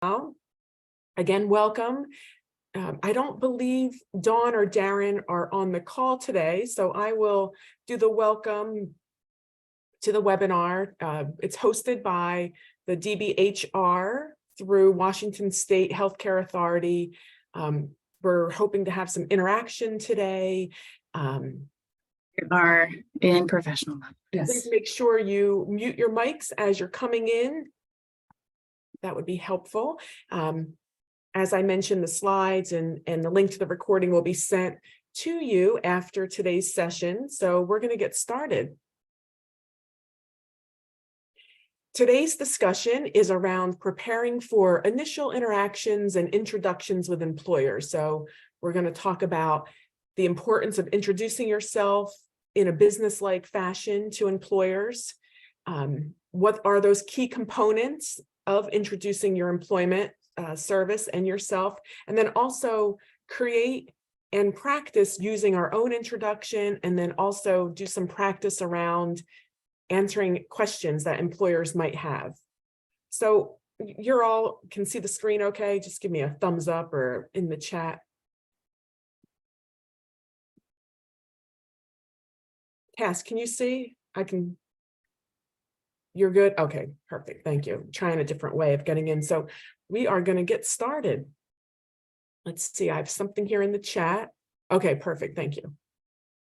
Again, welcome. I don't believe Dawn or Darren are on the call today, so I will do the welcome to the webinar. It's hosted by the DBHR through Washington State Healthcare Authority. We're hoping to have some interaction today. Are in professional. Yes. Please make sure you mute your mics as you're coming in. That would be helpful. As I mentioned, the slides and the link to the recording will be sent to you after today's session. So we're going to get started. Today's discussion is around preparing for initial interactions and introductions with employers. So we're going to talk about the importance of introducing yourself in a business-like fashion to employers. What are those key components of introducing your employment service and yourself, and then also create and practice using our own introduction, and then also do some practice around answering questions that employers might have. So you're all can see the screen okay? Just give me a thumbs up or in the chat. Cass, can you see? You're good? Okay, perfect, thank you. Trying a different way of getting in. So we are going to get started. Let's see, I have something here in the chat. Okay, perfect, thank you.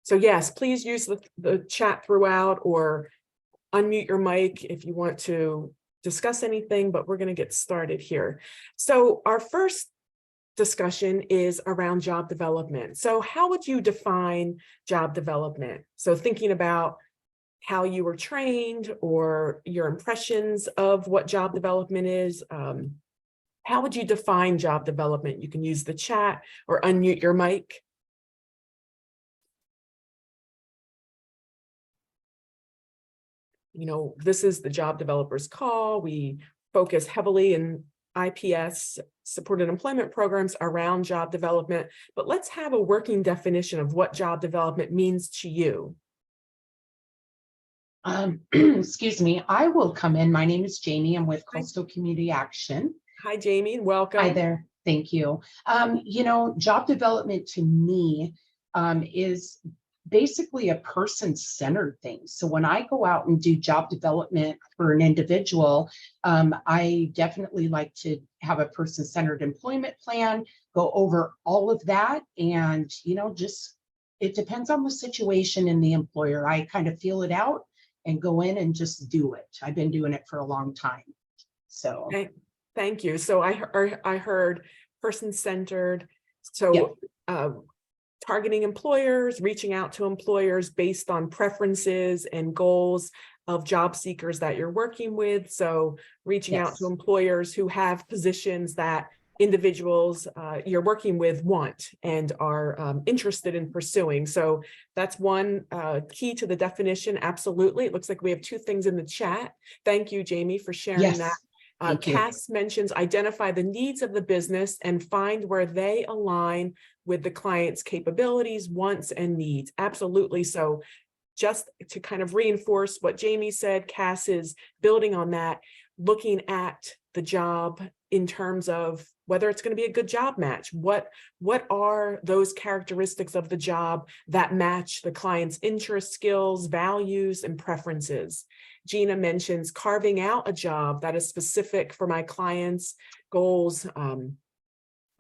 So yes, please use the chat throughout or unmute your mic if you want to discuss anything, but we're going to get started here. So our first discussion is around job development. So how would you define job development? So thinking about how you were trained or your impressions of what job development is, how would you define job development? You can use the chat or unmute your mic. You know, this is the Job Developers Call. We focus heavily in IPS supported employment programs around job development, but let's have a working definition of what job development means to you. Excuse me, I will come in. My name is Jamie. I'm with Coastal Community Action. Hi, Jamie, and welcome. Hi there. Thank you. You know, job development to me is basically a person-centered thing. So when I go out and do job development for an individual, I definitely like to have a person-centered employment plan, go over all of that, and, you know, just it depends on the situation and the employer. I kind of feel it out and go in and just do it. I've been doing it for a long time. So okay. Thank you. So I heard person-centered. So targeting employers, reaching out to employers based on preferences and goals of job seekers that you're working with. So reaching out to employers who have positions that individuals you're working with want and are interested in pursuing. So that's one key to the definition. Absolutely. It looks like we have two things in the chat. Thank you, Jamie, for sharing that. Cass mentions identify the needs of the business and find where they align with the client's capabilities, wants, and needs. Absolutely. So just to kind of reinforce what Jamie said, Cass is building on that, looking at the job in terms of whether it's going to be a good job match. What are those characteristics of the job that match the client's interests, skills, values, and preferences? Gina mentions carving out a job that is specific for my clients' goals.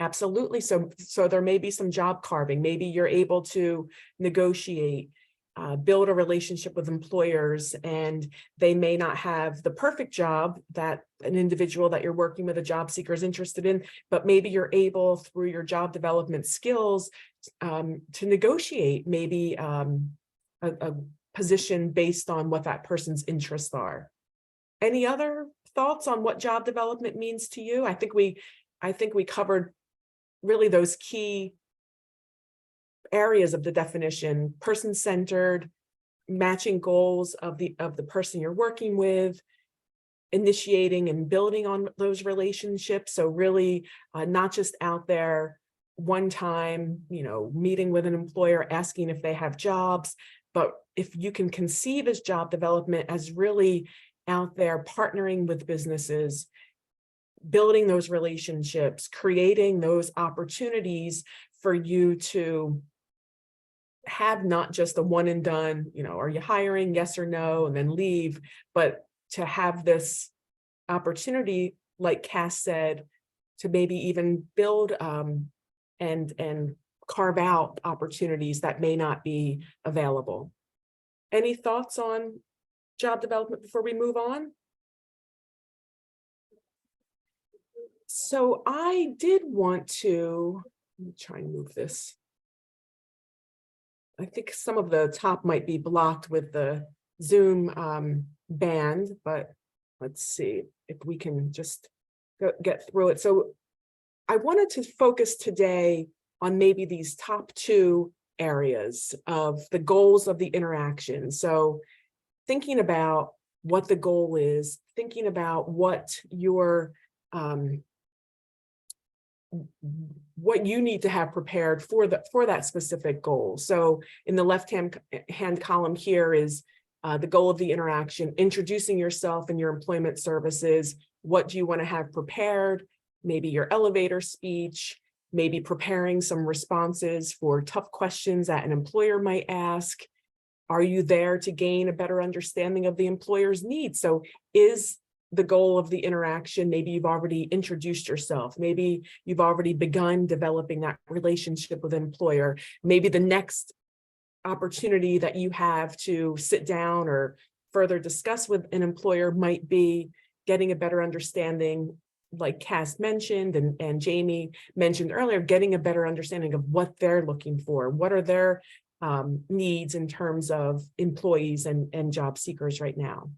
Absolutely. So there may be some job carving. Maybe you're able to negotiate, build a relationship with employers, and they may not have the perfect job that an individual that you're working with, a job seeker, is interested in, but maybe you're able through your job development skills to negotiate maybe a position based on what that person's interests are. Any other thoughts on what job development means to you? I think we covered really those key areas of the definition: person-centered, matching goals of the person you're working with, initiating and building on those relationships. So really not just out there one time, meeting with an employer, asking if they have jobs, but if you can conceive as job development as really out there partnering with businesses, building those relationships, creating those opportunities for you to have not just a one and done, are you hiring, yes or no, and then leave, but to have this opportunity, like Cass said, to maybe even build and carve out opportunities that may not be available. Any thoughts on job development before we move on? So I did want to, let me try and move this. I think some of the top might be blocked with the Zoom band, but let's see if we can just get through it. So I wanted to focus today on maybe these top two areas of the goals of the interaction. So thinking about what the goal is, thinking about what your what you need to have prepared for that specific goal. So in the left-hand column here is the goal of the interaction, introducing yourself and your employment services. What do you want to have prepared? Maybe your elevator speech, maybe preparing some responses for tough questions that an employer might ask. Are you there to gain a better understanding of the employer's needs? So is the goal of the interaction, maybe you've already introduced yourself, maybe you've already begun developing that relationship with an employer. Maybe the next opportunity that you have to sit down or further discuss with an employer might be getting a better understanding, like Cass mentioned and Jamie mentioned earlier, getting a better understanding of what they're looking for, what are their needs in terms of employees and job seekers right now.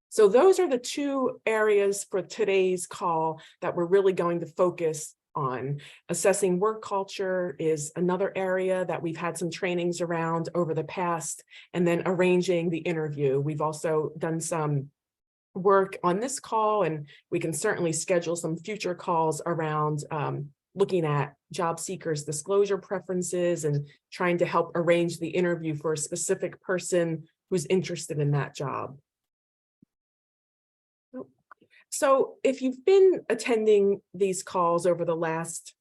So those are the two areas for today's call that we're really going to focus on. Assessing work culture is another area that we've had some trainings around over the past, and then arranging the interview. We've also done some work on this call, and we can certainly schedule some future calls around looking at job seekers' disclosure preferences and trying to help arrange the interview for a specific person who's interested in that job. So if you've been attending these calls over the last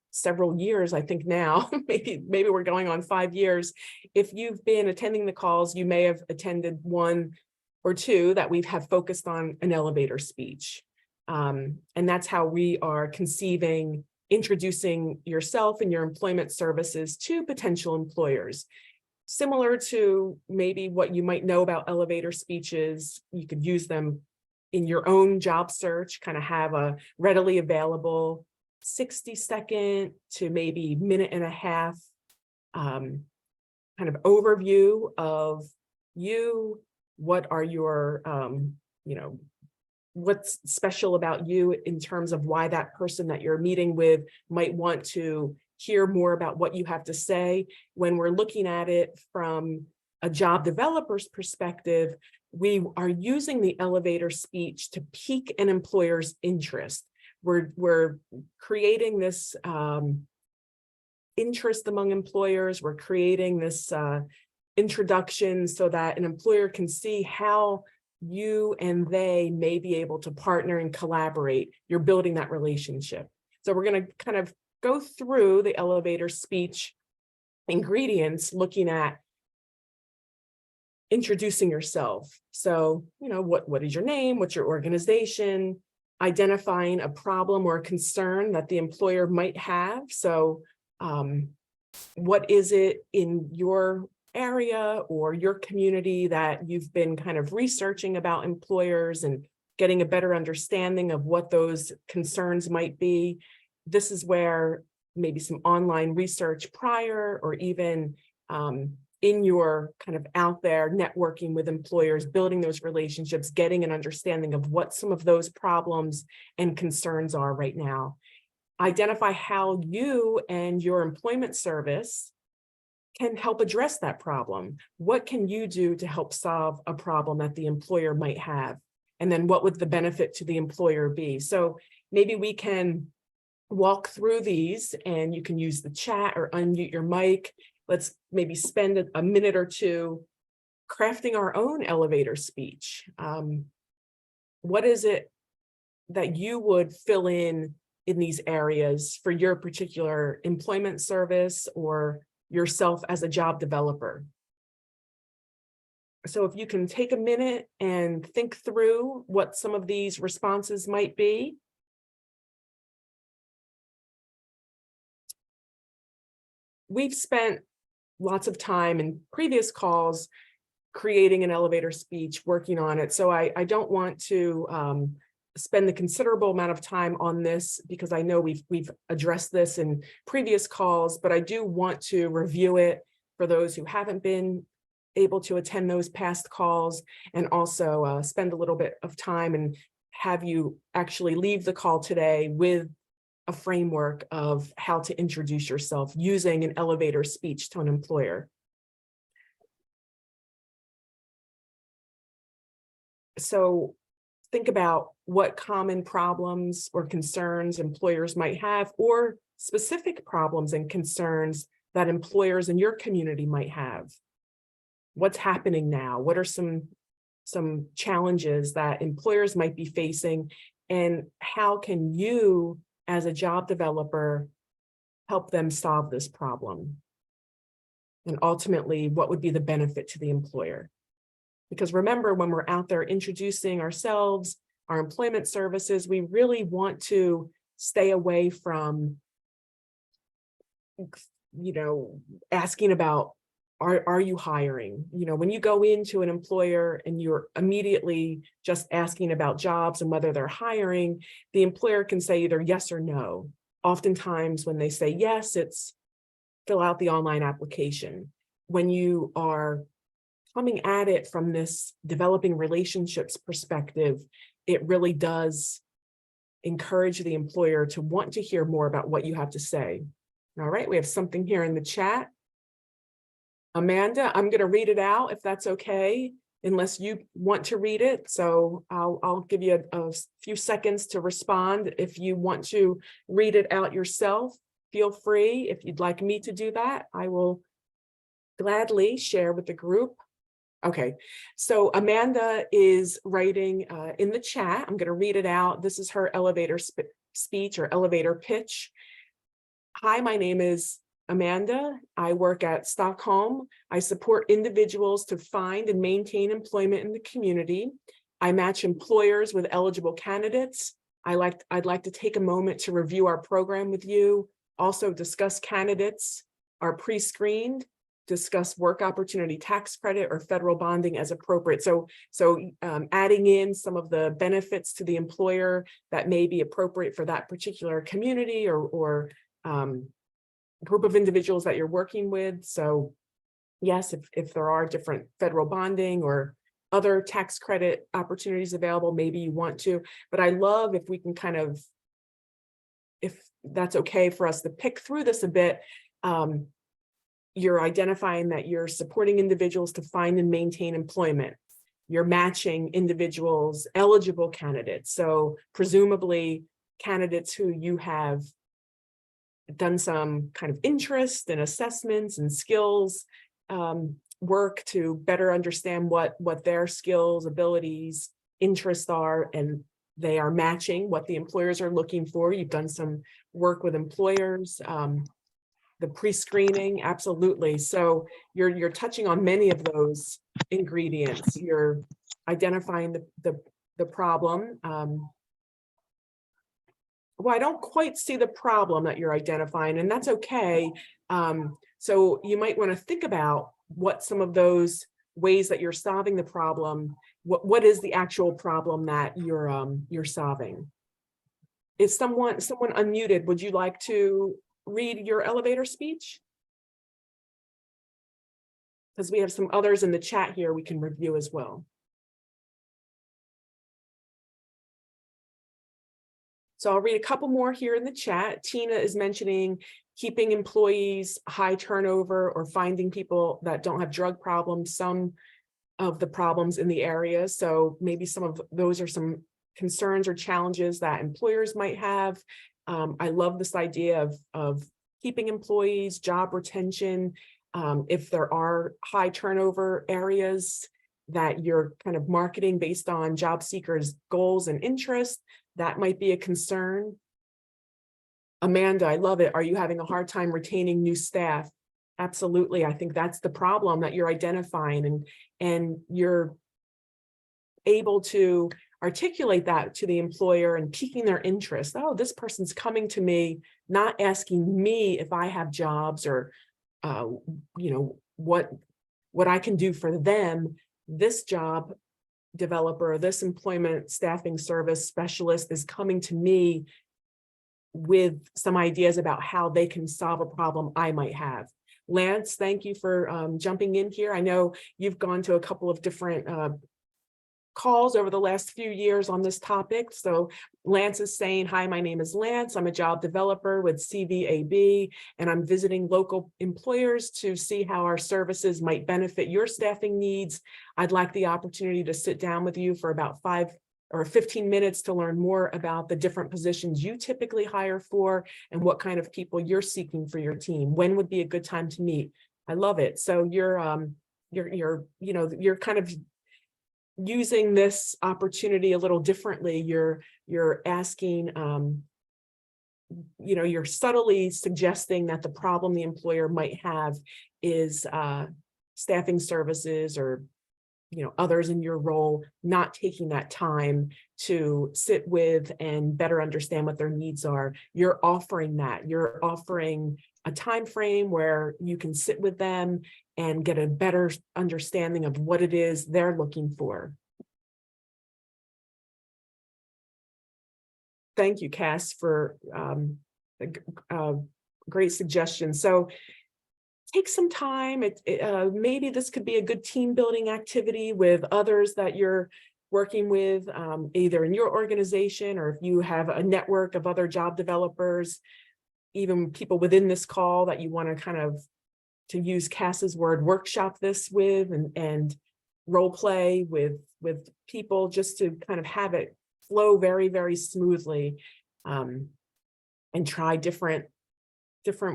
several years, I think now, maybe we're going on 5 years. If you've been attending the calls, you may have attended one or two that we have focused on an elevator speech. And that's how we are conceiving, introducing yourself and your employment services to potential employers. Similar to maybe what you might know about elevator speeches, you could use them in your own job search, kind of have a readily available 60-second to maybe minute and a half kind of overview of you. What are your, what's special about you in terms of why that person that you're meeting with might want to hear more about what you have to say. When we're looking at it from a job developer's perspective, we are using the elevator speech to pique an employer's interest. We're creating this interest among employers. We're creating this introduction so that an employer can see how you and they may be able to partner and collaborate. You're building that relationship. So we're going to kind of go through the elevator speech ingredients, looking at introducing yourself. So, what is your name? What's your organization? Identifying a problem or a concern that the employer might have. So, what is it in your area or your community that you've been kind of researching about employers and getting a better understanding of what those concerns might be? This is where maybe some online research prior, or even in your kind of out there networking with employers, building those relationships, getting an understanding of what some of those problems and concerns are right now. Identify how you and your employment service can help address that problem. What can you do to help solve a problem that the employer might have? And then what would the benefit to the employer be? So maybe we can walk through these, and you can use the chat or unmute your mic. Let's maybe spend a minute or two crafting our own elevator speech. What is it that you would fill in these areas for your particular employment service or yourself as a job developer. So if you can take a minute and think through what some of these responses might be. We've spent lots of time in previous calls creating an elevator speech, working on it. So I don't want to spend the considerable amount of time on this because I know we've addressed this in previous calls, but I do want to review it for those who haven't been able to attend those past calls, and also spend a little bit of time and have you actually leave the call today with a framework of how to introduce yourself using an elevator speech to an employer. So think about what common problems or concerns employers might have, or specific problems and concerns that employers in your community might have. What's happening now? What are some challenges that employers might be facing, and how can you as a job developer help them solve this problem? And ultimately, what would be the benefit to the employer? Because remember, when we're out there introducing ourselves, our employment services, we really want to stay away from, asking about, are you hiring? When you go into an employer and you're immediately just asking about jobs and whether they're hiring, the employer can say either yes or no. Oftentimes when they say yes, it's fill out the online application. When you are coming at it from this developing relationships perspective, it really does encourage the employer to want to hear more about what you have to say. All right, we have something here in the chat. Amanda, I'm going to read it out if that's okay, unless you want to read it. So I'll give you a few seconds to respond. If you want to read it out yourself, feel free. If you'd like me to do that, I will gladly share with the group. Okay, so Amanda is writing in the chat. I'm going to read it out. This is her elevator speech or elevator pitch. Hi, my name is Amanda. I work at Stockholm. I support individuals to find and maintain employment in the community. I match employers with eligible candidates. I'd like to take a moment to review our program with you, also discuss candidates are pre-screened, discuss work opportunity tax credit or federal bonding as appropriate. So adding in some of the benefits to the employer that may be appropriate for that particular community or group of individuals that you're working with. So yes, if there are different federal bonding or other tax credit opportunities available, maybe you want to, but I love if we can kind of, if that's okay for us to pick through this a bit. You're identifying that you're supporting individuals to find and maintain employment. You're matching individuals, eligible candidates. So presumably candidates who you have done some kind of interest and assessments and skills work to better understand what their skills, abilities, interests are, and they are matching what the employers are looking for. You've done some work with employers, the pre-screening, absolutely. So you're touching on many of those ingredients. You're identifying the problem. Well, I don't quite see the problem that you're identifying, and that's okay. So you might want to think about what some of those ways that you're solving the problem, what is the actual problem that you're solving. Is someone unmuted? Would you like to read your elevator speech? Because we have some others in the chat here we can review as well. So I'll read a couple more here in the chat. Tina is mentioning keeping employees high turnover or finding people that don't have drug problems, some of the problems in the area. So maybe some of those are some concerns or challenges that employers might have. I love this idea of keeping employees, job retention. If there are high turnover areas that you're kind of marketing based on job seekers' goals and interests, that might be a concern. Amanda, I love it. Are you having a hard time retaining new staff? Absolutely. I think that's the problem that you're identifying, and you're able to articulate that to the employer and piquing their interest. Oh, this person's coming to me, not asking me if I have jobs or, what I can do for them. This job developer, this employment staffing service specialist is coming to me with some ideas about how they can solve a problem I might have. Lance, thank you for jumping in here. I know you've gone to a couple of different calls over the last few years on this topic. So Lance is saying, hi, my name is Lance. I'm a job developer with CVAB, and I'm visiting local employers to see how our services might benefit your staffing needs. I'd like the opportunity to sit down with you for about 5 or 15 minutes to learn more about the different positions you typically hire for and what kind of people you're seeking for your team. When would be a good time to meet? I love it. So you're kind of using this opportunity a little differently. You're asking, you're subtly suggesting that the problem the employer might have is staffing services or others in your role not taking that time to sit with and better understand what their needs are. You're offering that. You're offering a time frame where you can sit with them and get a better understanding of what it is they're looking for. Thank you, Cass, for a great suggestion. So take some time. Maybe this could be a good team building activity with others that you're working with, either in your organization or if you have a network of other job developers, even people within this call that you want to kind of, to use Cass's word, workshop this with and role play with people, just to kind of have it flow very, very smoothly, and try different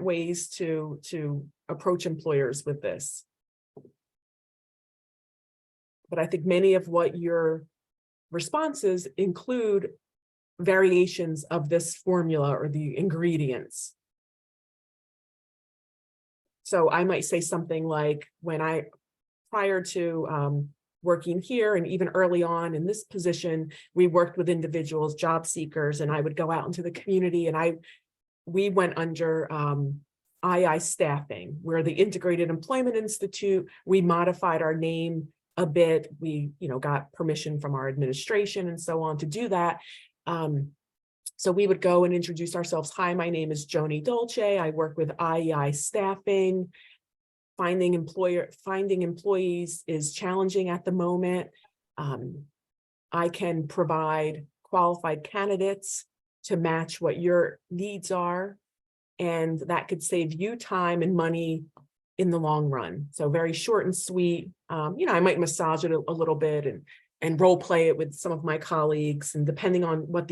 ways to approach employers with this. But I think many of what your responses include variations of this formula or the ingredients. So I might say something like, prior to working here and even early on in this position, we worked with individuals, job seekers, and I would go out into the community, and we went under II staffing. We're the Integrated Employment Institute. We modified our name a bit. We, got permission from our administration and so on to do that. So we would go and introduce ourselves. Hi, my name is Joni Dolce. I work with IEI staffing. Finding employees is challenging at the moment. I can provide qualified candidates to match what your needs are, and that could save you time and money in the long run. So very short and sweet. I might massage it a little bit and role play it with some of my colleagues, and depending on who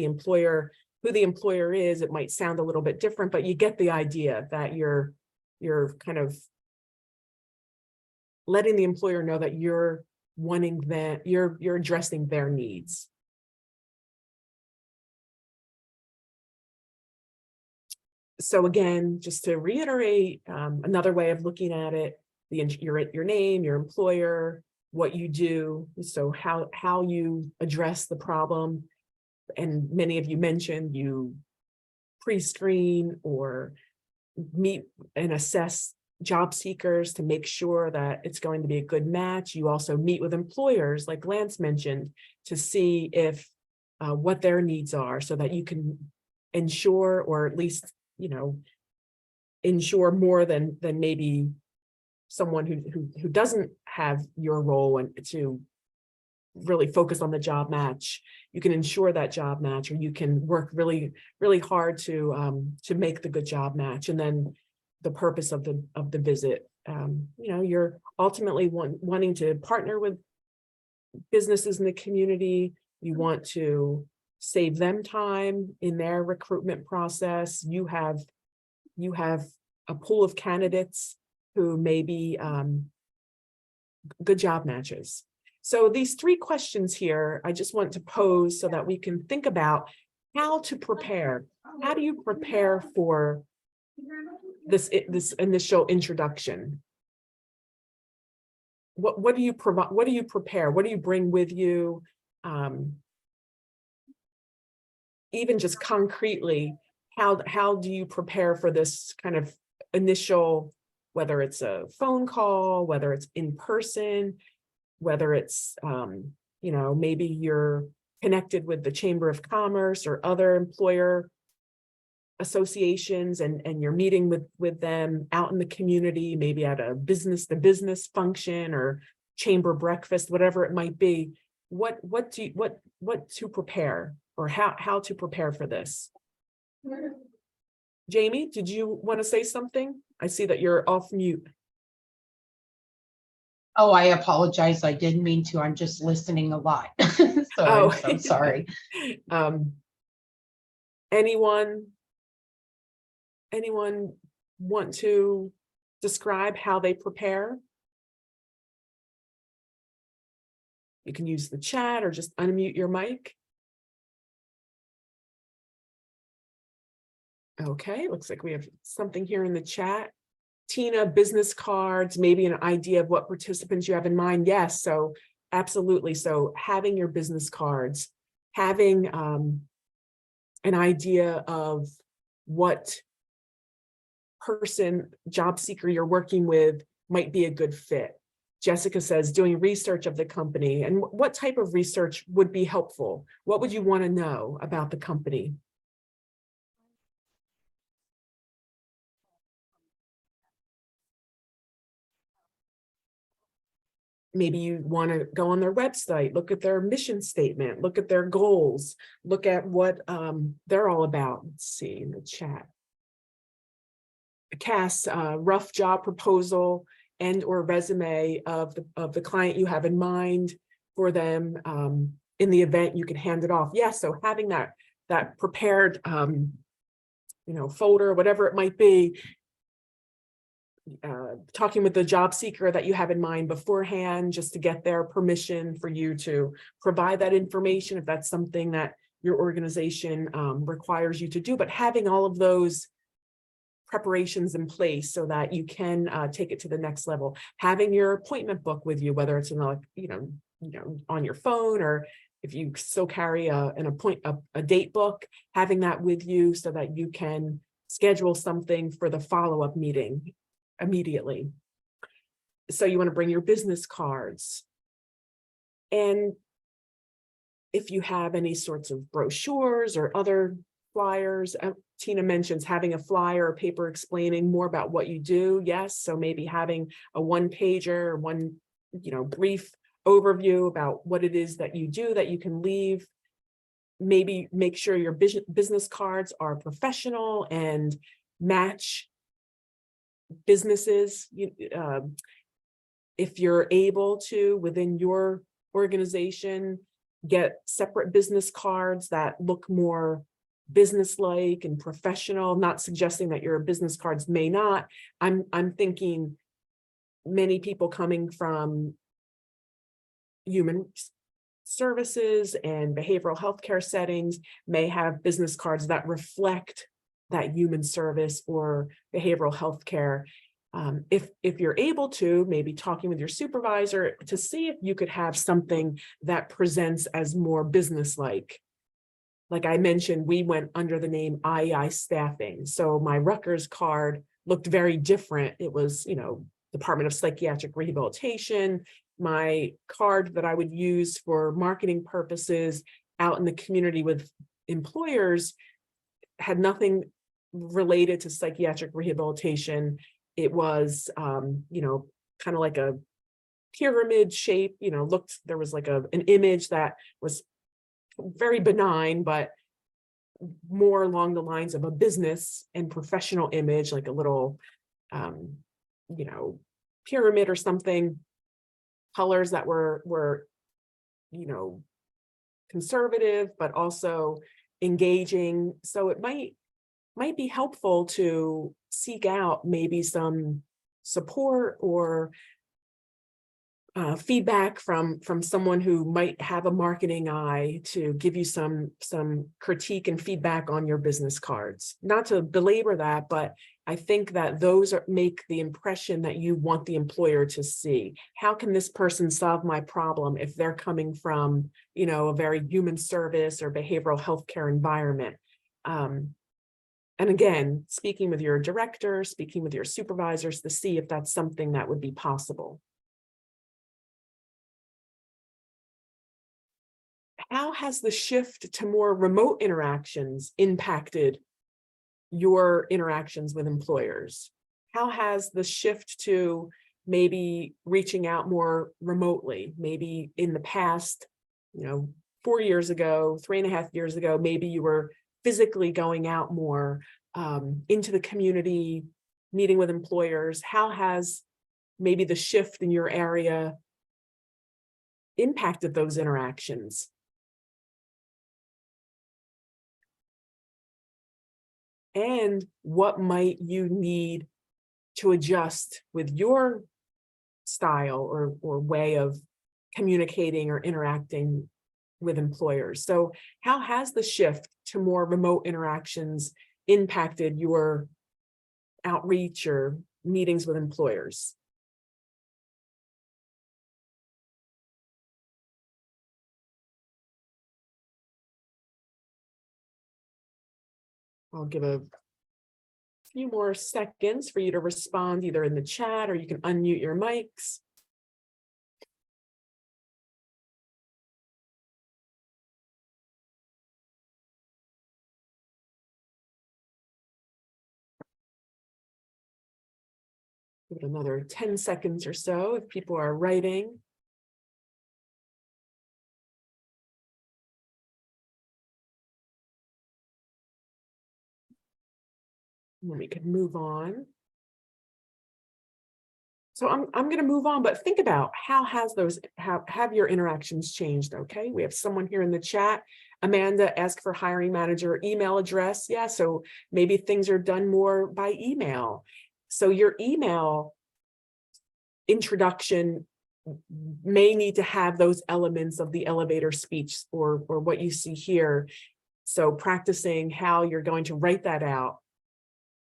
the employer is, it might sound a little bit different, but you get the idea that you're kind of letting the employer know that you're wanting that, you're addressing their needs. So again, just to reiterate, another way of looking at it, your name, your employer, what you do, so how you address the problem. And many of you mentioned you pre-screen or meet and assess job seekers to make sure that it's going to be a good match. You also meet with employers, like Lance mentioned, to see if what their needs are, so that you can ensure, or at least ensure more than maybe someone who doesn't have your role, and to really focus on the job match. You can ensure that job match, or you can work really, really hard to make the good job match. And then the purpose of the visit, you're ultimately wanting to partner with businesses in the community. You want to save them time in their recruitment process. You have a pool of candidates who may be good job matches. So these 3 questions here, I just want to pose so that we can think about how to prepare. How do you prepare for this initial introduction? What do you provide? What do you prepare? What do you bring with you? Even just concretely, how do you prepare for this kind of initial, whether it's a phone call, whether it's in person, whether it's maybe you're connected with the Chamber of Commerce or other employer associations, and you're meeting with them out in the community, maybe at the business function or chamber breakfast, whatever it might be. What to prepare, or how to prepare for this? Jamie, did you want to say something? I see that you're off mute. Oh, I apologize. I didn't mean to. I'm just listening a lot. So I'm so sorry. Anyone want to describe how they prepare? You can use the chat or just unmute your mic. Okay, looks like we have something here in the chat. Tina, business cards, maybe an idea of what participants you have in mind. Yes, so absolutely. So having your business cards, having an idea of what person, job seeker you're working with might be a good fit. Jessica says doing research of the company. And what type of research would be helpful? What would you want to know about the company? Maybe you want to go on their website, look at their mission statement, look at their goals, look at what they're all about. Let's see in the chat. Cass, rough job proposal and or resume of the client you have in mind for them. In the event you can hand it off. Yes, so having that prepared folder, whatever it might be, talking with the job seeker that you have in mind beforehand, just to get their permission for you to provide that information if that's something that your organization requires you to do. But having all of those preparations in place so that you can take it to the next level. Having your appointment book with you, whether it's in on your phone, or if you still carry a date book, having that with you so that you can schedule something for the follow-up meeting immediately. So you want to bring your business cards. And if you have any sorts of brochures or other flyers, Tina mentions having a flyer or paper explaining more about what you do. Yes, so maybe having a one-pager, one brief overview about what it is that you do that you can leave. Maybe make sure your business cards are professional and match businesses. If you're able to, within your organization, get separate business cards that look more business-like and professional, not suggesting that your business cards may not. I'm thinking many people coming from human services and behavioral healthcare settings may have business cards that reflect that human service or behavioral healthcare. If you're able to, maybe talking with your supervisor to see if you could have something that presents as more business-like. Like I mentioned, we went under the name IEI Staffing. So my Rutgers card looked very different. It was, Department of Psychiatric Rehabilitation. My card that I would use for marketing purposes out in the community with employers had nothing related to psychiatric rehabilitation. It was, kind of like a pyramid shape, there was like an image that was very benign, but more along the lines of a business and professional image, like a little, pyramid or something, colors that were conservative, but also engaging. So it might be helpful to seek out maybe some support or feedback from someone who might have a marketing eye to give you some critique and feedback on your business cards. Not to belabor that, but I think that those make the impression that you want the employer to see. How can this person solve my problem if they're coming from, a very human service or behavioral healthcare environment? And again, speaking with your director, speaking with your supervisors to see if that's something that would be possible. How has the shift to more remote interactions impacted your interactions with employers? How has the shift to maybe reaching out more remotely, maybe in the past, 4 years ago, 3.5 years ago, maybe you were physically going out more into the community, meeting with employers. How has maybe the shift in your area impacted those interactions? And what might you need to adjust with your style or way of communicating or interacting with employers? So how has the shift to more remote interactions impacted your outreach or meetings with employers? I'll give a few more seconds for you to respond either in the chat or you can unmute your mics. Give it another 10 seconds or so if people are writing. And then we can move on. So I'm going to move on, but think about how have your interactions changed? Okay, we have someone here in the chat. Amanda asked for hiring manager email address. Yeah, so maybe things are done more by email. So your email introduction may need to have those elements of the elevator speech or what you see here. So practicing how you're going to write that out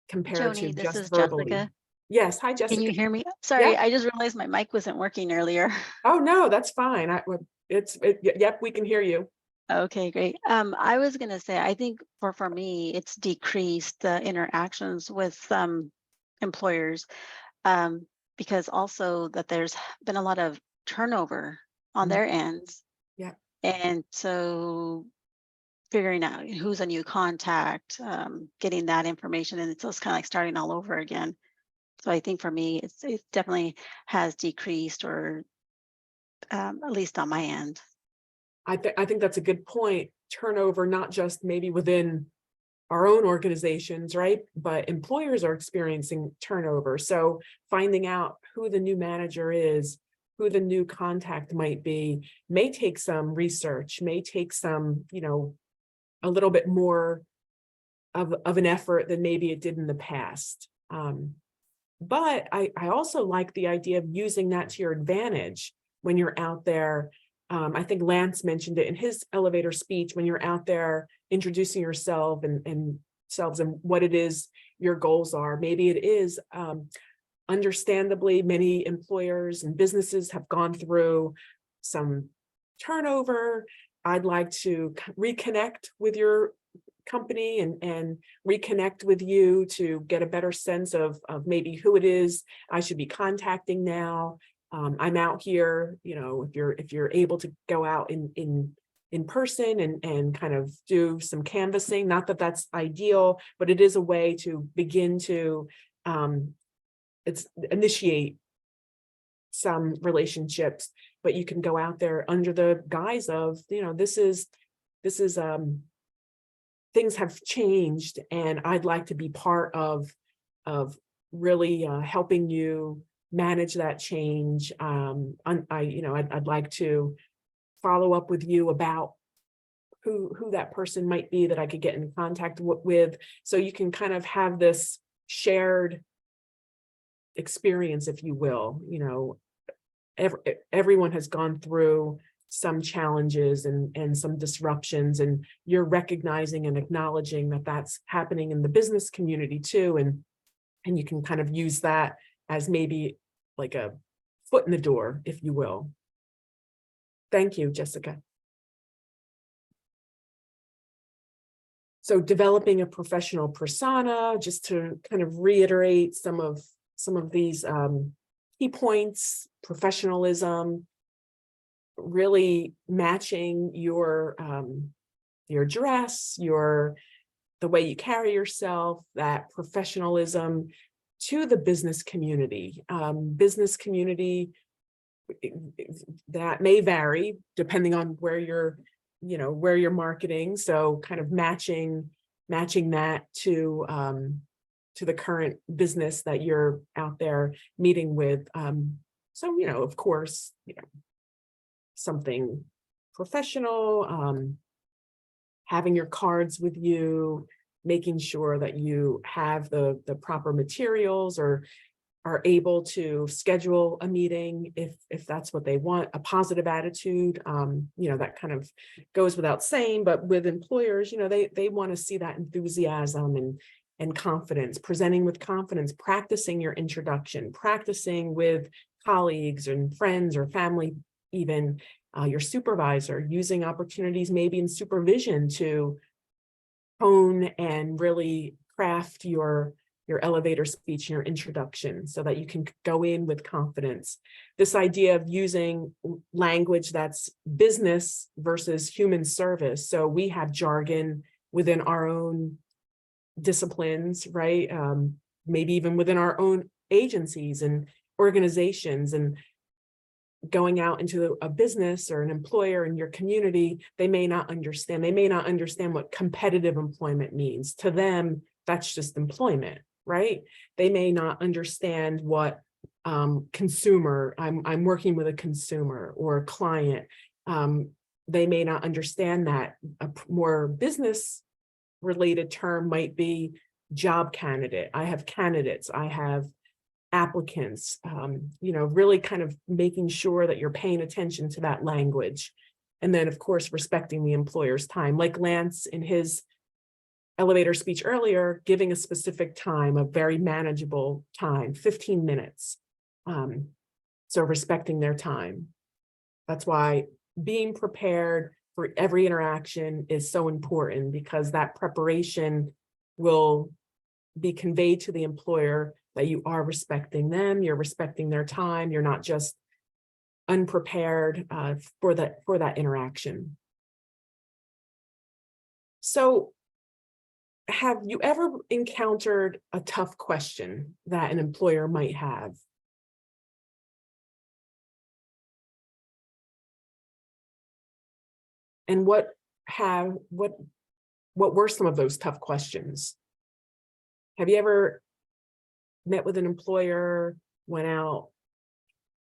compared to Joni, this just is verbally. Jessica. Yes, hi Jessica. Can you hear me? Yeah. Sorry, I just realized my mic wasn't working earlier. Oh no, that's fine. Yep, we can hear you. Okay, great. I was gonna say, I think for me, it's decreased the interactions with employers, because also that there's been a lot of turnover on their ends. Yeah. And so figuring out who's a new contact, getting that information, and it's just kind of like starting all over again. So I think for me, it definitely has decreased, or at least on my end. I think that's a good point. Turnover, not just maybe within our own organizations, right? But employers are experiencing turnover. So finding out who the new manager is, who the new contact might be, may take some research, may take some, a little bit more of an effort than maybe it did in the past. But I also like the idea of using that to your advantage when you're out there. I think Lance mentioned it in his elevator speech, when you're out there introducing yourself and selves and what it is your goals are. Maybe it is, understandably, many employers and businesses have gone through some turnover. I'd like to reconnect with your company and reconnect with you to get a better sense of maybe who it is I should be contacting now. I'm out here, if you're able to go out in person and kind of do some canvassing, not that that's ideal, but it is a way to begin to initiate some relationships. But you can go out there under the guise of, this is things have changed, and I'd like to be part of really helping you manage that change. I'd like to follow up with you about who that person might be that I could get in contact with. So you can kind of have this shared experience, if you will, everyone has gone through some challenges and some disruptions, and you're recognizing and acknowledging that that's happening in the business community too. And you can kind of use that as maybe like a foot in the door, if you will. Thank you, Jessica. So developing a professional persona, just to kind of reiterate some of these key points: professionalism, really matching your dress, the way you carry yourself, that professionalism to the business community. Business community, that may vary depending on where you're marketing. So kind of matching that to the current business that you're out there meeting with. So, of course, something professional, having your cards with you, making sure that you have the proper materials, or are able to schedule a meeting if that's what they want. A positive attitude, that kind of goes without saying, but with employers, they want to see that enthusiasm and confidence, presenting with confidence, practicing your introduction, practicing with colleagues and friends or family, even your supervisor, using opportunities maybe in supervision to hone and really craft your elevator speech and your introduction so that you can go in with confidence. This idea of using language that's business versus human service. So we have jargon within our own disciplines, right? Maybe even within our own agencies and organizations, and going out into a business or an employer in your community, they may not understand. They may not understand what competitive employment means. To them, that's just employment, right? They may not understand what consumer, I'm working with a consumer or a client. They may not understand that. A more business related term might be job candidate. I have candidates, I have applicants, really kind of making sure that you're paying attention to that language. And then, of course, respecting the employer's time. Like Lance in his elevator speech earlier, giving a specific time, a very manageable time, 15 minutes. So respecting their time. That's why being prepared for every interaction is so important, because that preparation will be conveyed to the employer that you are respecting them, you're respecting their time, you're not just unprepared for that interaction. So have you ever encountered a tough question that an employer might have? And what were some of those tough questions? Have you ever met with an employer, went out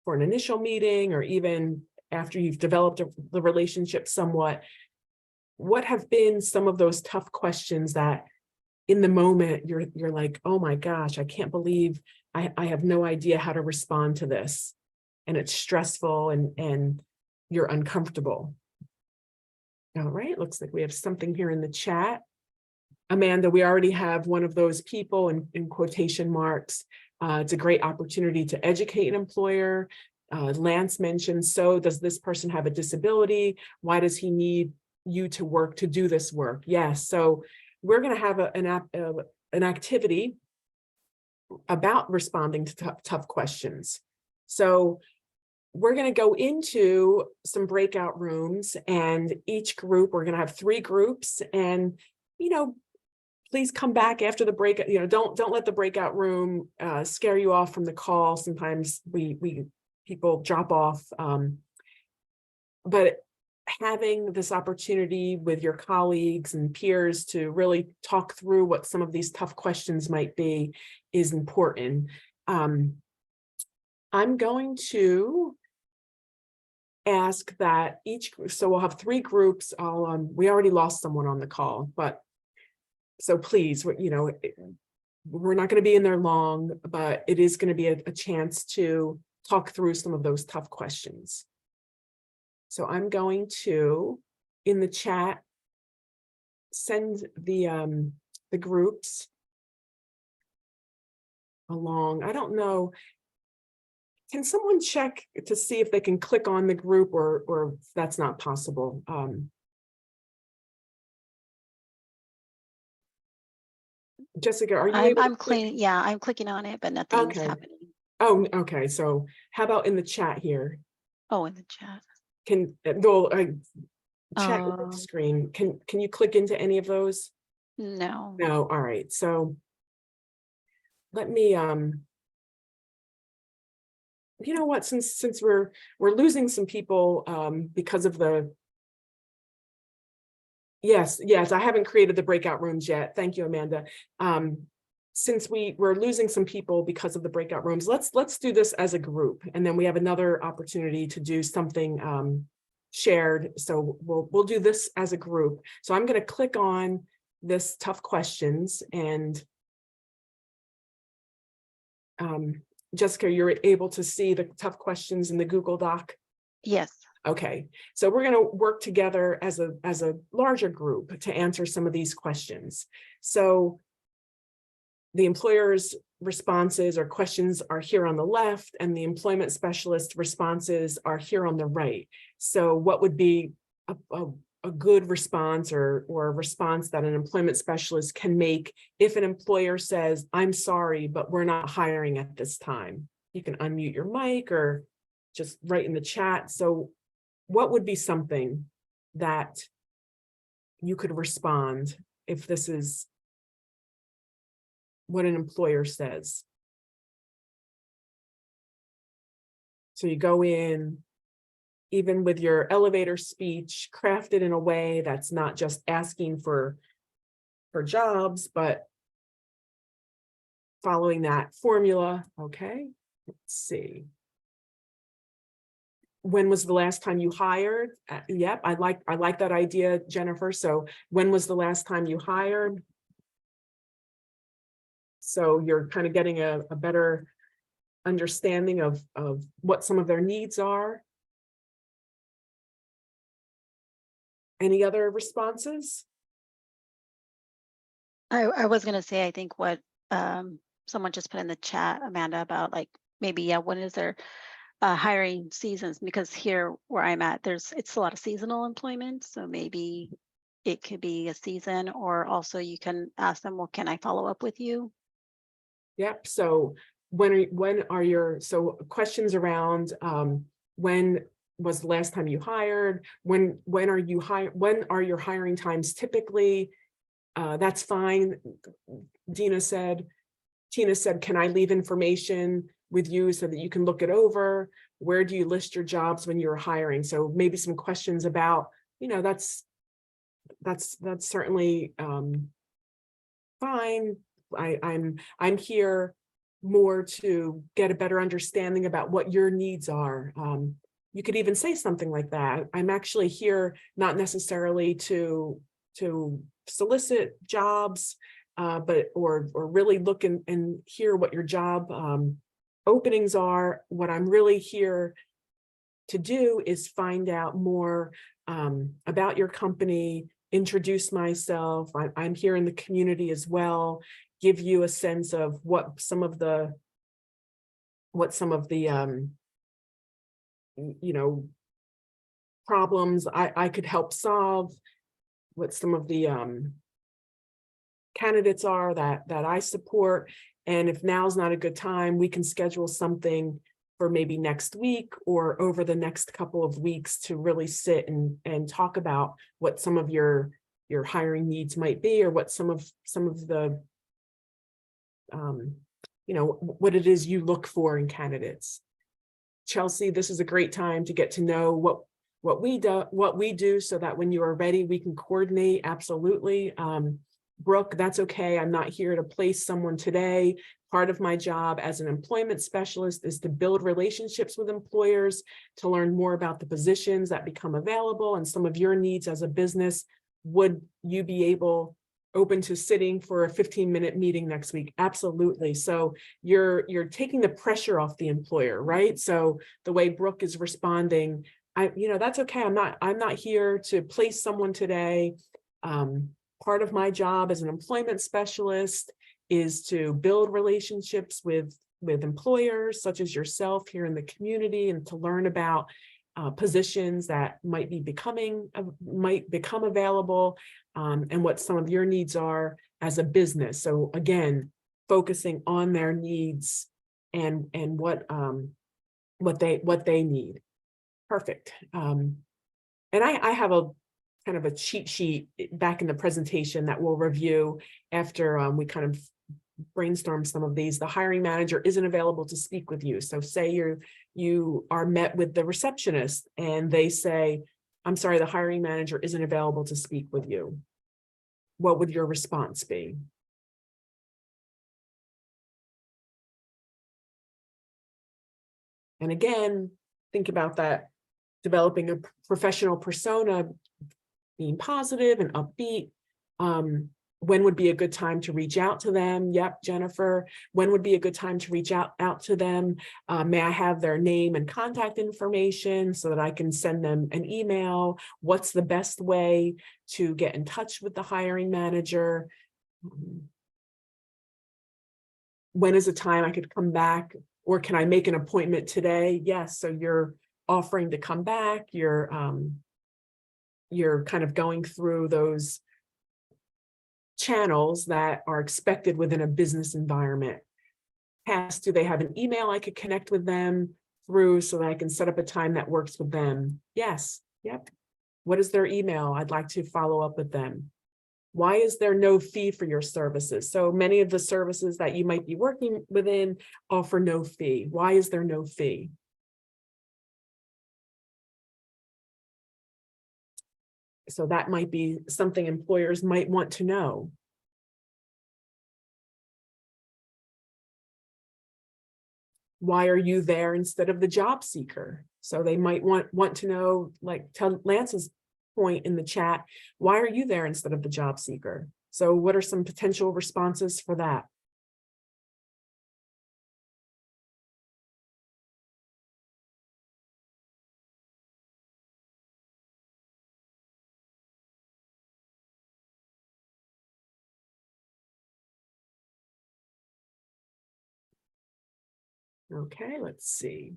for an initial meeting, or even after you've developed the relationship somewhat? What have been some of those tough questions that in the moment you're like, oh my gosh, I can't believe I have no idea how to respond to this, and it's stressful and you're uncomfortable? All right, looks like we have something here in the chat. Amanda, we already have one of those people in quotation marks. It's a great opportunity to educate an employer. Lance mentioned, so does this person have a disability? Why does he need you to work to do this work? Yes, so we're going to have an activity about responding to tough questions. So we're going to go into some breakout rooms, and each group, we're going to have 3 groups, and please come back after the break. Don't let the breakout room scare you off from the call. Sometimes people drop off, but having this opportunity with your colleagues and peers to really talk through what some of these tough questions might be is important. I'm going to ask that so we'll have 3 groups. We already lost someone on the call, but so please, we're not going to be in there long, but it is going to be a chance to talk through some of those tough questions. So I'm going to, in the chat, send the groups along. I don't know. Can someone check to see if they can click on the group, or if that's not possible? Jessica, are you able I'm to click? cleaning. Yeah, I'm clicking on it, but nothing's Okay. happening. Oh, okay. So how about in the chat here? Oh, in the chat. Can chat Oh, screen? Can you click into any of those? no. No. All right. So let me you know what, since we're losing some people because of the yes, I haven't created the breakout rooms yet. Thank you, Amanda. Since we're losing some people because of the breakout rooms, let's do this as a group, and then we have another opportunity to do something shared. So we'll do this as a group. So I'm going to click on this tough questions, and Jessica, you're able to see the tough questions in the Google Doc? Yes. Okay, so we're going to work together as a larger group to answer some of these questions. So the employer's responses or questions are here on the left, and the employment specialist responses are here on the right. So what would be a good response or a response that an employment specialist can make if an employer says, I'm sorry, but we're not hiring at this time? You can unmute your mic or just write in the chat. So what would be something that you could respond if this is what an employer says? So you go in, even with your elevator speech, crafted in a way that's not just asking for jobs, but following that formula. Okay, let's see. When was the last time you hired? Yep, I like that idea, Jennifer. So when was the last time you hired? So you're kind of getting a better understanding of what some of their needs are. Any other responses? I was going to say, I think what someone just put in the chat, Amanda, about like maybe, yeah, when is their hiring seasons? Because here where I'm at, it's a lot of seasonal employment. So maybe it could be a season, or also you can ask them, well, can I follow up with you? Yep. So when are your questions around when was the last time you hired? When are your hiring times typically? That's fine. Tina said, can I leave information with you so that you can look it over? Where do you list your jobs when you're hiring? So maybe some questions about, that's certainly fine. I'm here more to get a better understanding about what your needs are. You could even say something like that. I'm actually here not necessarily to solicit jobs, but or really look and hear what your job openings are. What I'm really here to do is find out more about your company, introduce myself. I'm here in the community as well, give you a sense of what some of the problems I could help solve, what some of the candidates are that I support. And if now's not a good time, we can schedule something for maybe next week or over the next couple of weeks to really sit and talk about what some of your hiring needs might be, or what some of the what it is you look for in candidates. Chelsea, this is a great time to get to know what we do so that when you are ready, we can coordinate. Absolutely. Brooke, that's okay. I'm not here to place someone today. Part of my job as an employment specialist is to build relationships with employers, to learn more about the positions that become available and some of your needs as a business. Would you be able open to sitting for a 15-minute meeting next week? Absolutely. So you're taking the pressure off the employer, right? So the way Brooke is responding, that's okay. I'm not here to place someone today. Part of my job as an employment specialist is to build relationships with employers such as yourself here in the community, and to learn about positions that might become available, and what some of your needs are as a business. So again, focusing on their needs and what they need. Perfect. And I have a kind of a cheat sheet back in the presentation that we'll review after we kind of brainstorm some of these. The hiring manager isn't available to speak with you. So say you are met with the receptionist and they say, I'm sorry, the hiring manager isn't available to speak with you. What would your response be? And again, think about that, developing a professional persona, being positive and upbeat. When would be a good time to reach out to them? Yep, Jennifer. When would be a good time to reach out to them? May I have their name and contact information so that I can send them an email? What's the best way to get in touch with the hiring manager? When is a time I could come back, or can I make an appointment today? Yes, so you're offering to come back. You're kind of going through those channels that are expected within a business environment. Do they have an email I could connect with them through so that I can set up a time that works with them? Yes. Yep. What is their email? I'd like to follow up with them. Why is there no fee for your services? So many of the services that you might be working within offer no fee. Why is there no fee? So that might be something employers might want to know. Why are you there instead of the job seeker? So they might want to know, like to Lance's point in the chat, why are you there instead of the job seeker? So what are some potential responses for that? Okay, let's see.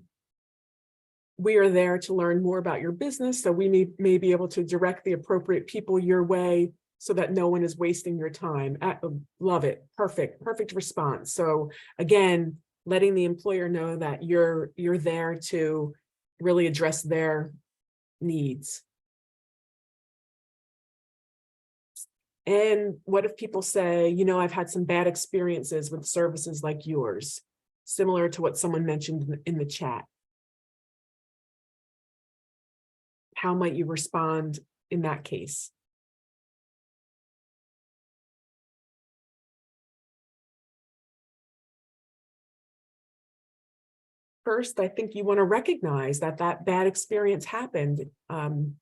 We are there to learn more about your business, so we may be able to direct the appropriate people your way so that no one is wasting your time. Love it. Perfect response. So again, letting the employer know that you're there to really address their needs. And what if people say, I've had some bad experiences with services like yours, similar to what someone mentioned in the chat? How might you respond in that case? First, I think you want to recognize that bad experience happened. I'm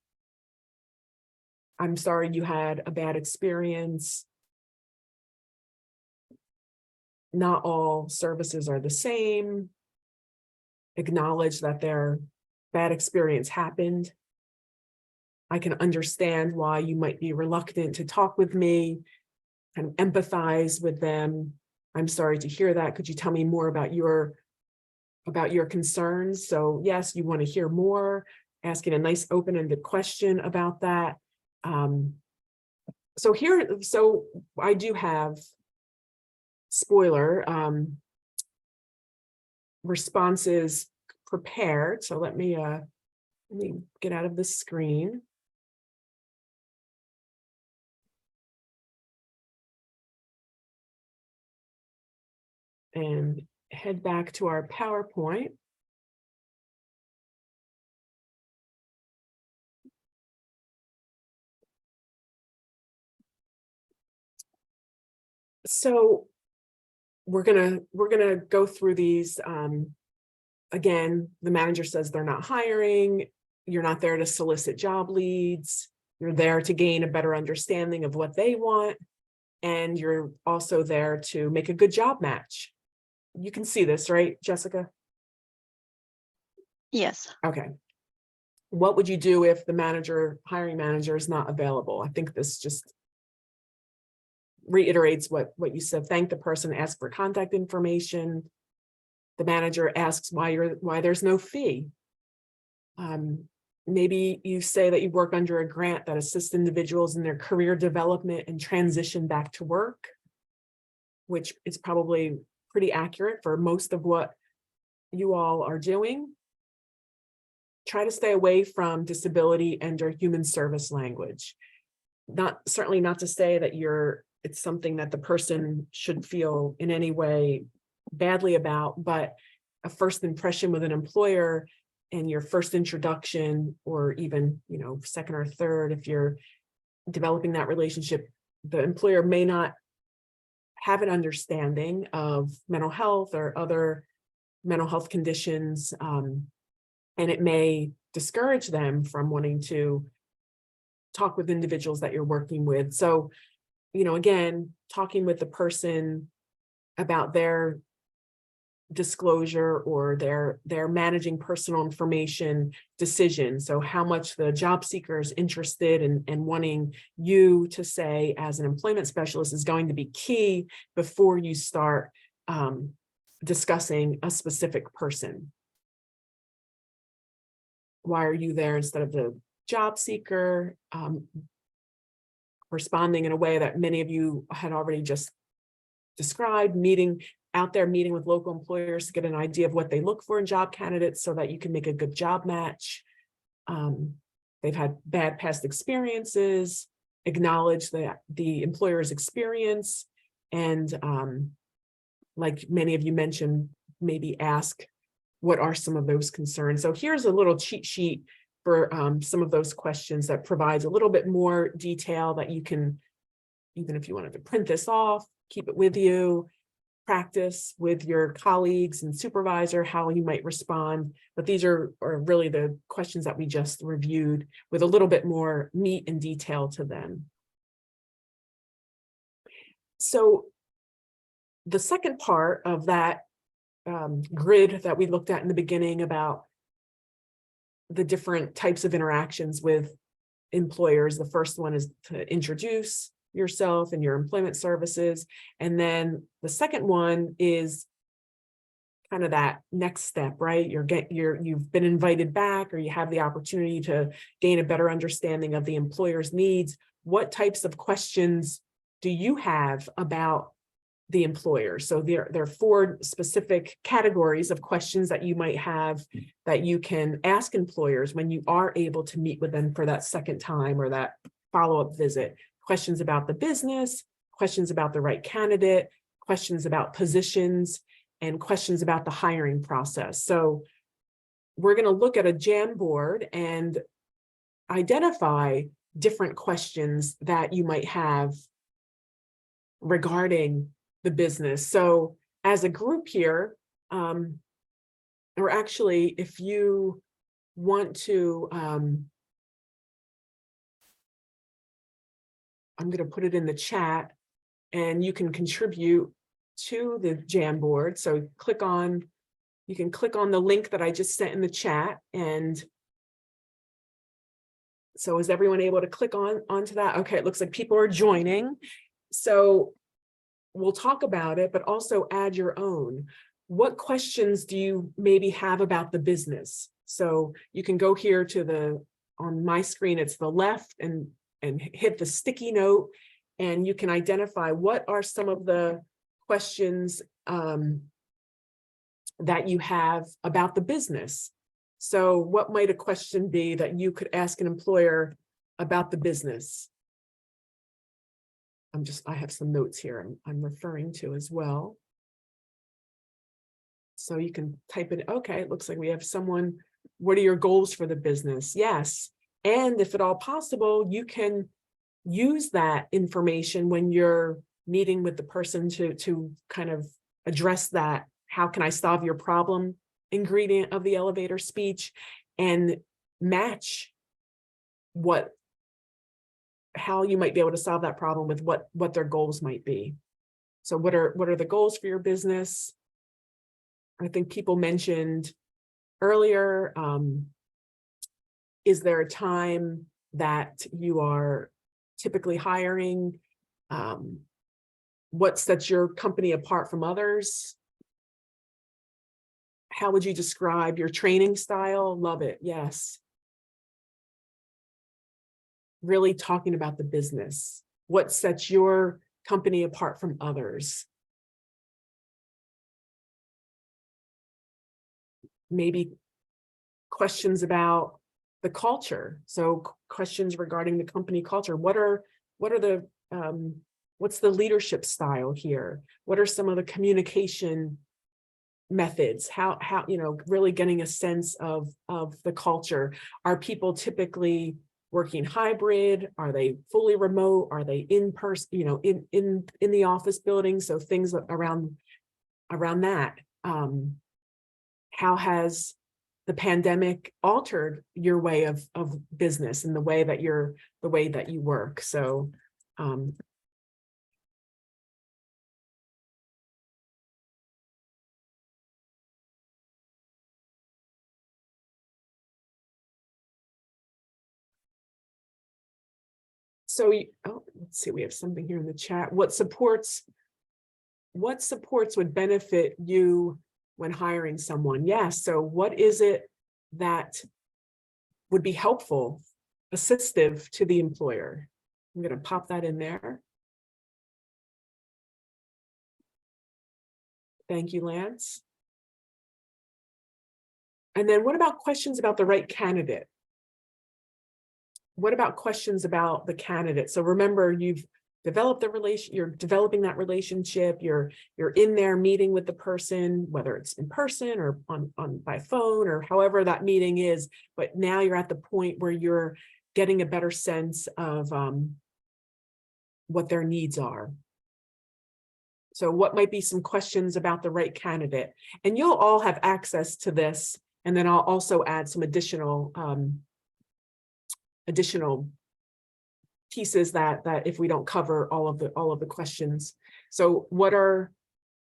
sorry you had a bad experience. Not all services are the same. Acknowledge that their bad experience happened. I can understand why you might be reluctant to talk with me, kind of empathize with them. I'm sorry to hear that. Could you tell me more about your concerns? So yes, you want to hear more, asking a nice open-ended question about that. So I do have, spoiler, responses prepared. So let me get out of this screen. And head back to our PowerPoint. So we're gonna go through these. Again, the manager says they're not hiring. You're not there to solicit job leads. You're there to gain a better understanding of what they want. and you're also there to make a good job match. You can see this, right, Jessica? Yes. Okay. What would you do if the hiring manager is not available? I think this just reiterates what you said. Thank the person, ask for contact information. The manager asks why there's no fee. Maybe you say that you work under a grant that assists individuals in their career development and transition back to work, which is probably pretty accurate for most of what you all are doing. Try to stay away from disability and or human service language. Certainly not to say that it's something that the person should feel in any way badly about, but a first impression with an employer and your first introduction, or even, second or third, if you're developing that relationship, the employer may not have an understanding of mental health or other mental health conditions, and it may discourage them from wanting to talk with individuals that you're working with. So, again, talking with the person about their disclosure or their managing personal information decision. So how much the job seeker is interested in wanting you to say as an employment specialist is going to be key before you start discussing a specific person. Why are you there instead of the job seeker? Responding in a way that many of you had already just described, meeting with local employers to get an idea of what they look for in job candidates so that you can make a good job match. They've had bad past experiences, acknowledge the employer's experience, and like many of you mentioned, maybe ask, what are some of those concerns? So here's a little cheat sheet for some of those questions that provides a little bit more detail that you can, even if you wanted to print this off, keep it with you, practice with your colleagues and supervisor how you might respond. But these are really the questions that we just reviewed with a little bit more meat and detail to them. So the second part of that grid that we looked at in the beginning about the different types of interactions with employers. The first one is to introduce yourself and your employment services. And then the second one is kind of that next step, right? You've been invited back, or you have the opportunity to gain a better understanding of the employer's needs. What types of questions do you have about the employer? So there are 4 specific categories of questions that you might have that you can ask employers when you are able to meet with them for that second time or that follow-up visit. Questions about the business, questions about the right candidate, questions about positions, and questions about the hiring process. So we're going to look at a Jamboard and identify different questions that you might have regarding the business. So as a group here, or actually, if you want to, I'm going to put it in the chat and you can contribute to the Jamboard. So you can click on the link that I just sent in the chat. And so is everyone able to click onto that? Okay, it looks like people are joining. So we'll talk about it, but also add your own. What questions do you maybe have about the business? So you can go here to on my screen, it's the left, and hit the sticky note, and you can identify what are some of the questions that you have about the business. So what might a question be that you could ask an employer about the business? I have some notes here I'm referring to as well. So you can type in, okay, it looks like we have someone, what are your goals for the business? Yes. And if at all possible, you can use that information when you're meeting with the person to kind of address that, how can I solve your problem ingredient of the elevator speech, and match what how you might be able to solve that problem with what their goals might be. So what are the goals for your business? I think people mentioned earlier, is there a time that you are typically hiring? What sets your company apart from others? How would you describe your training style? Love it. Yes. Really talking about the business. What sets your company apart from others? Maybe questions about the culture. So questions regarding the company culture. What's the leadership style here? What are some of the communication methods? How really getting a sense of the culture. Are people typically working hybrid? Are they fully remote? Are they in person, in the office building? So things around that. How has the pandemic altered your way of business and the way that you work? So let's see, we have something here in the chat. What supports would benefit you when hiring someone? Yes. So what is it that would be helpful, assistive to the employer? I'm going to pop that in there. Thank you, Lance. And then what about questions about the right candidate? What about questions about the candidate? So remember, you've developed the relation, you're developing that relationship, you're in there meeting with the person, whether it's in person or on by phone or however that meeting is, but now you're at the point where you're getting a better sense of what their needs are. So what might be some questions about the right candidate? And you'll all have access to this, and then I'll also add some additional pieces that if we don't cover all of the questions. So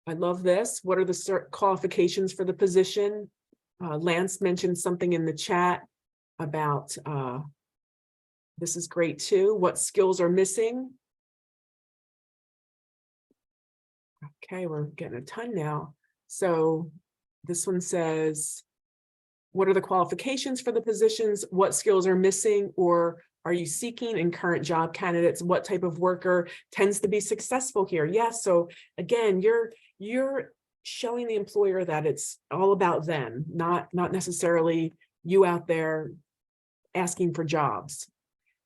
I love this. What are the qualifications for the position? Lance mentioned something in the chat about, this is great too. What skills are missing? Okay, we're getting a ton now. So this one says, what are the qualifications for the positions? What skills are missing or are you seeking in current job candidates? What type of worker tends to be successful here? Yes. So again, you're showing the employer that it's all about them, not necessarily you out there asking for jobs.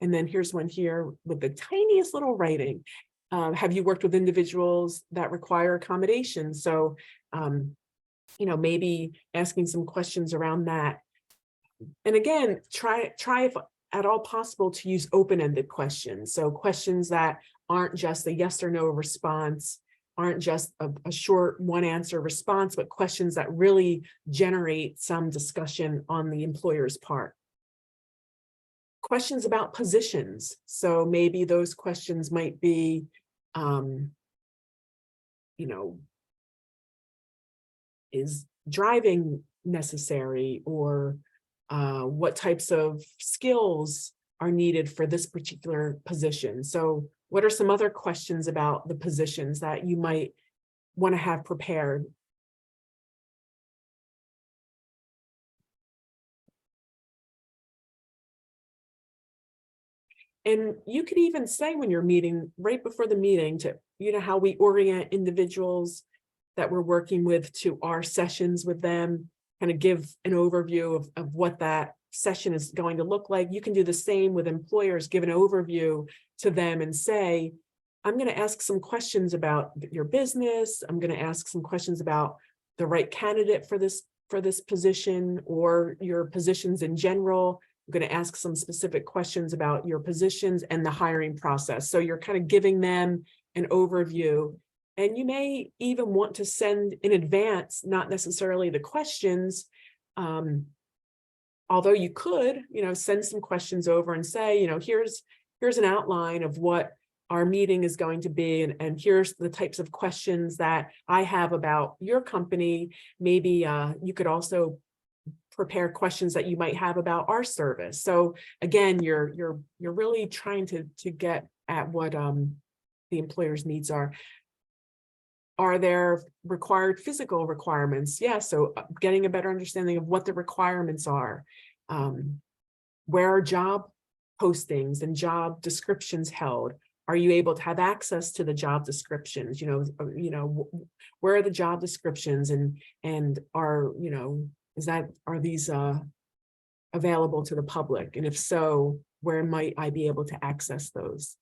And then here's one here with the tiniest little writing. Have you worked with individuals that require accommodation? So maybe asking some questions around that. And again, try if at all possible to use open-ended questions. So questions that aren't just a yes or no response, aren't just a short one answer response, but questions that really generate some discussion on the employer's part. Questions about positions. So maybe those questions might be, is driving necessary, or what types of skills are needed for this particular position? So what are some other questions about the positions that you might want to have prepared? And you could even say when you're meeting, right before the meeting, to, how we orient individuals that we're working with to our sessions with them, kind of give an overview of what that session is going to look like. You can do the same with employers, give an overview to them and say, I'm going to ask some questions about your business. I'm going to ask some questions about the right candidate for this position or your positions in general. I'm going to ask some specific questions about your positions and the hiring process. So you're kind of giving them an overview. And you may even want to send in advance, not necessarily the questions, although you could, send some questions over and say, here's here's an outline of what our meeting is going to be, and here's the types of questions that I have about your company. Maybe you could also prepare questions that you might have about our service. So again, you're really trying to get at what the employer's needs are. Are there required physical requirements? Yeah, so getting a better understanding of what the requirements are. Where are job postings and job descriptions held? Are you able to have access to the job descriptions? Where are the job descriptions, and are, are these available to the public? And if so, where might I be able to access those?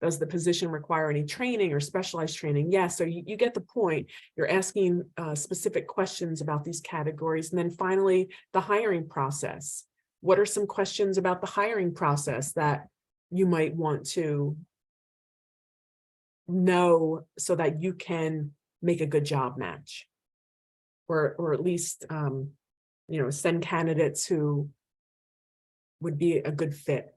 Does the position require any training or specialized training? Yes, so you get the point. You're asking specific questions about these categories. And then finally, the hiring process. What are some questions about the hiring process that you might want to know so that you can make a good job match, or at least send candidates who would be a good fit?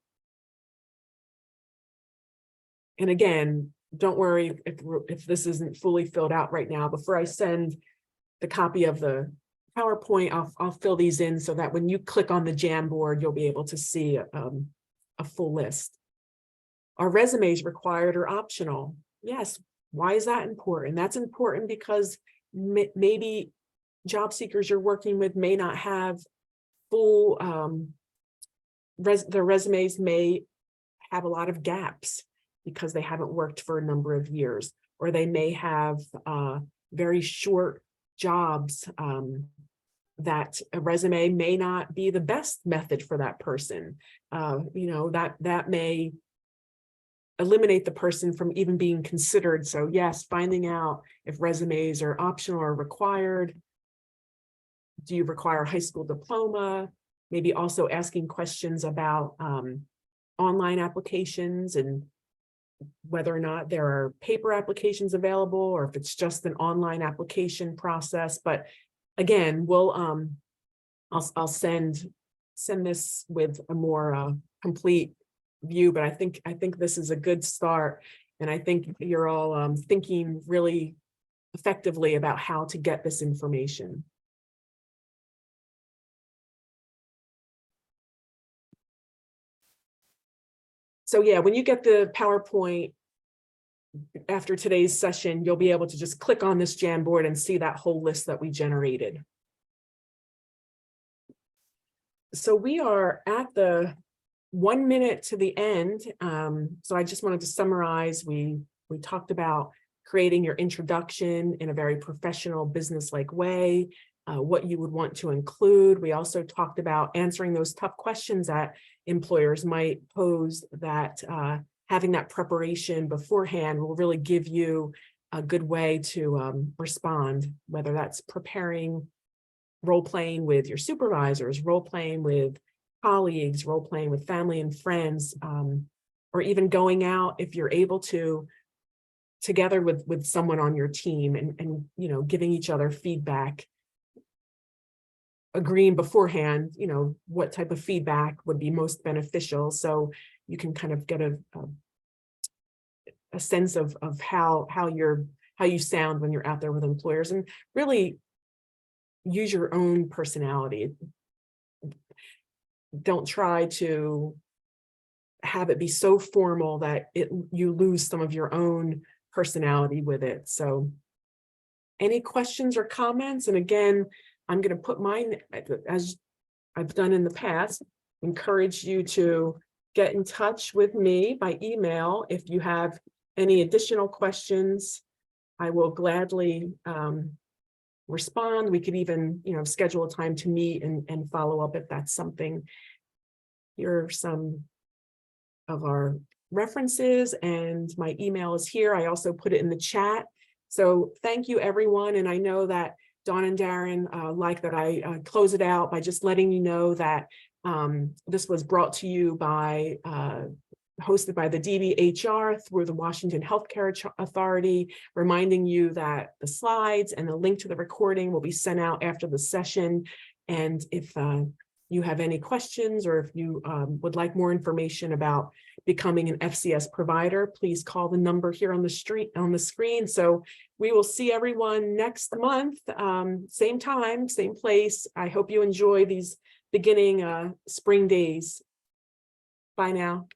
And again, don't worry if this isn't fully filled out right now. Before I send the copy of the PowerPoint, I'll fill these in so that when you click on the Jamboard, you'll be able to see a full list. Are resumes required or optional? Yes. Why is that important? That's important because maybe job seekers you're working with may not have full, their resumes may have a lot of gaps because they haven't worked for a number of years, or they may have very short jobs that a resume may not be the best method for that person. That may eliminate the person from even being considered. So yes, finding out if resumes are optional or required. Do you require a high school diploma? Maybe also asking questions about online applications and whether or not there are paper applications available, or if it's just an online application process. But again, I'll send this with a more complete view, but I think this is a good start, and I think you're all thinking really effectively about how to get this information. So yeah, when you get the PowerPoint after today's session, you'll be able to just click on this Jamboard and see that whole list that we generated. So we are at the 1 minute to the end. So I just wanted to summarize. We talked about creating your introduction in a very professional, business-like way, what you would want to include. We also talked about answering those tough questions that employers might pose, that having that preparation beforehand will really give you a good way to respond, whether that's preparing, role-playing with your supervisors, role-playing with colleagues, role-playing with family and friends, or even going out if you're able to, together with someone on your team, and giving each other feedback, agreeing beforehand, what type of feedback would be most beneficial, so you can kind of get a sense of how you sound when you're out there with employers, and really use your own personality. Don't try to have it be so formal that you lose some of your own personality with it. So any questions or comments? And again, I'm going to put mine, as I've done in the past, encourage you to get in touch with me by email if you have any additional questions. I will gladly respond. We could even, schedule a time to meet and follow up if that's something. Here are some of our references, and my email is here. I also put it in the chat. So thank you, everyone. And I know that Dawn and Darren like that I close it out by just letting you know that this was brought to you by, hosted by the DBHR through the Washington Healthcare Authority, reminding you that the slides and the link to the recording will be sent out after the session. And if you have any questions, or if you would like more information about becoming an FCS provider, please call the number here on the screen. So we will see everyone next month, same time, same place. I hope you enjoy these beginning spring days. Bye now.